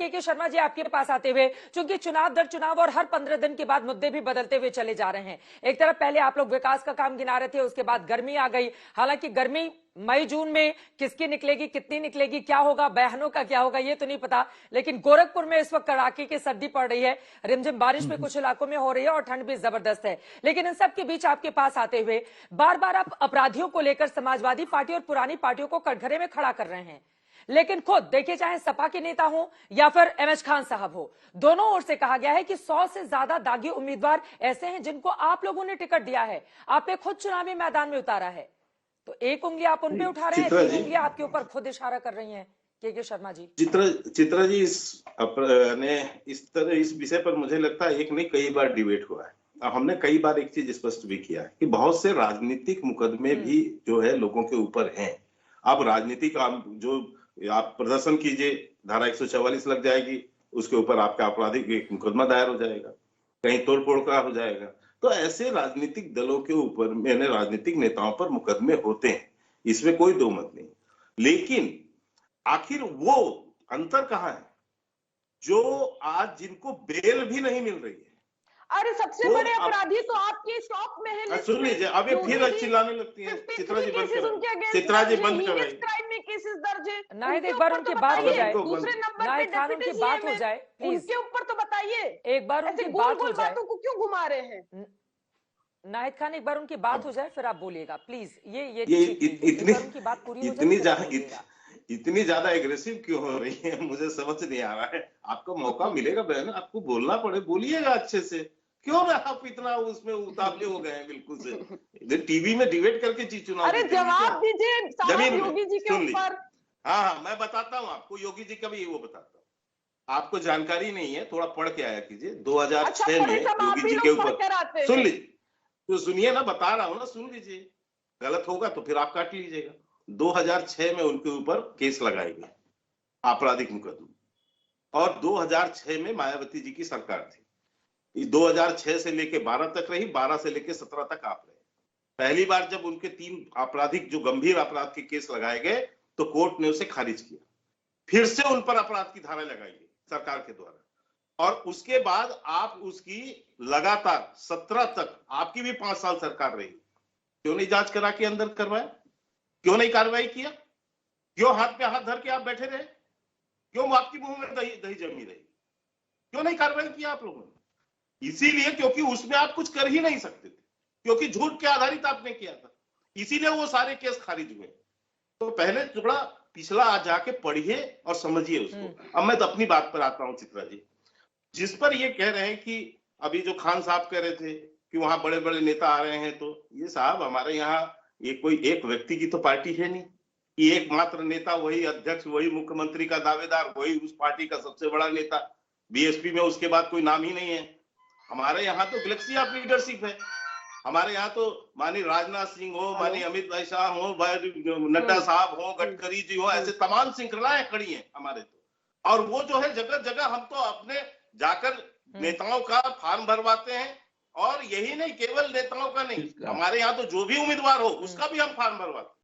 के शर्मा जी आपके पास आते हुए, चूंकि चुनाव दर चुनाव और हर 15 दिन के बाद मुद्दे भी बदलते हुए चले जा रहे हैं। एक तरफ पहले आप लोग विकास का काम गिना रहे थे, उसके बाद गर्मी आ गई। हालांकि गर्मी मई जून में किसकी निकलेगी, कितनी निकलेगी, क्या होगा, बहनों का क्या होगा, ये तो नहीं पता। लेकिन गोरखपुर में इस वक्त कड़ाके की सर्दी पड़ रही है, रिमझिम बारिश भी कुछ इलाकों में हो रही है और ठंड भी जबरदस्त है। लेकिन इन सब के बीच आपके पास आते हुए बार बार आप अपराधियों को लेकर समाजवादी पार्टी और पुरानी पार्टियों को कटघरे में खड़ा कर रहे हैं। लेकिन खुद देखिए, चाहे सपा के नेता हो या फिर एमएच खान साहब हो, दोनों ओर से कहा गया है कि 100 से ज्यादा दागी उम्मीदवार ऐसे हैं जिनको आप लोगों ने टिकट दिया है, आपने खुद चुनावी मैदान में उतारा है। तो एक उंगली आप उन पे उठा रहे हैं, 3 उंगलियां आपके ऊपर खुद इशारा कर रही हैं के शर्मा जी। चित्रा जी, इस विषय पर मुझे लगता है एक नहीं कई बार डिबेट हुआ है। अब हमने कई बार एक चीज स्पष्ट भी किया है कि बहुत से राजनीतिक मुकदमे भी जो है लोगों के ऊपर हैं। अब राजनीतिक जो आप प्रदर्शन कीजिए, धारा 144 लग जाएगी, उसके ऊपर आपका आपराधिक एक मुकदमा दायर हो जाएगा, कहीं तोड़फोड़ का हो जाएगा। तो ऐसे राजनीतिक दलों के ऊपर, मैंने राजनीतिक नेताओं पर मुकदमे होते हैं, इसमें कोई दो मत नहीं। लेकिन आखिर वो अंतर कहाँ है जो आज जिनको बेल भी नहीं मिल रही है? अरे सबसे बड़े अपराधी तो आपके टॉप में है। सुन लीजिए, अभी फिर चिल्लाने लगती है। चित्रा जी बंद करो, चित्रा जी बंद करो। क्राइम में केसेस दर्ज है, नाहिद एक बार उनकी बात हो जाए, दूसरे नंबर पे डेप्यूटी बात हो जाए प्लीज, उनके ऊपर तो बताइए। एक बार उनकी बात हो जाए, बातों को क्यों घुमा रहे हैं? नाहिद खान एक बार उनकी बात हो जाए फिर आप बोलिएगा प्लीज। ये उनकी बात पूरी हो जाए। इतनी ज्यादा एग्रेसिव क्यों हो रही है, मुझे समझ नहीं आ रहा है। आपको मौका मिलेगा बहन, आपको बोलना पड़े, बोलिएगा अच्छे से। क्यों ना आप इतना उसमें उतावले हो गए हैं बिल्कुल से? इधर टीवी में डिबेट करके चुनाव। अरे जवाब दीजिए योगी जी के ऊपर। हाँ, मैं बताता हूँ आपको, योगी जी का भी वो बताता हूँ। आपको जानकारी नहीं है, थोड़ा पढ़ के आया कीजिए। 2006 में योगी जी के ऊपर, सुन लीजिए तो सुनिए ना, बता रहा हूँ ना, सुन लीजिए। गलत होगा तो फिर आप काट लीजिएगा। 2006 में उनके ऊपर केस लगाए गए, आपराधिक मुकदमा, और 2006 में मायावती जी की सरकार थी। 2006 से लेके 12 तक रही, 12 से लेके 17 तक आप रहे। पहली बार जब उनके 3 आपराधिक जो गंभीर अपराध के केस लगाए गए तो कोर्ट ने उसे खारिज किया। फिर से उन पर अपराध की धारा लगाई गई सरकार के द्वारा, और उसके बाद आप उसकी लगातार 17 तक, आपकी भी 5 साल सरकार रही। क्यों नहीं जांच करा के अंदर करवाया? क्यों नहीं कार्रवाई किया? क्यों हाथ पे हाथ धर के आप बैठे रहे? क्यों आपकी मुंह में दही जमी रही? क्यों नहीं कार्रवाई किया आप लोगों ने? इसीलिए क्योंकि उसमें आप कुछ कर ही नहीं सकते थे, क्योंकि झूठ के आधारित आपने किया था, इसीलिए वो सारे केस खारिज हुए। तो पहले थोड़ा पिछला आज जाके पढ़िए और समझिए उसको। अब मैं तो अपनी बात पर आता हूं चित्रा जी, जिस पर ये कह रहे हैं कि अभी जो खान साहब कह रहे थे कि वहां बड़े बड़े नेता आ रहे हैं, तो ये साहब हमारे यहाँ ये कोई एक व्यक्ति की तो पार्टी है नहीं कि एकमात्र नेता वही अध्यक्ष, वही मुख्यमंत्री का दावेदार, वही उस पार्टी का सबसे बड़ा नेता। बीएसपी में उसके बाद कोई नाम ही नहीं है। हमारे यहाँ तो गैलेक्सी ऑफ लीडरशिप है। हमारे यहाँ तो माननीय राजनाथ सिंह हो, माननीय अमित शाह हो, नड्डा साहब हो, गडकरी जी हो, ऐसे तमाम श्रृंखलाएं खड़ी हैं हमारे तो। और वो जो है जगह जगह हम तो अपने जाकर नेताओं का फॉर्म भरवाते हैं, और यही नहीं, केवल नेताओं का नहीं, हमारे यहाँ तो जो भी उम्मीदवार हो उसका भी हम फॉर्म भरवाते हैं।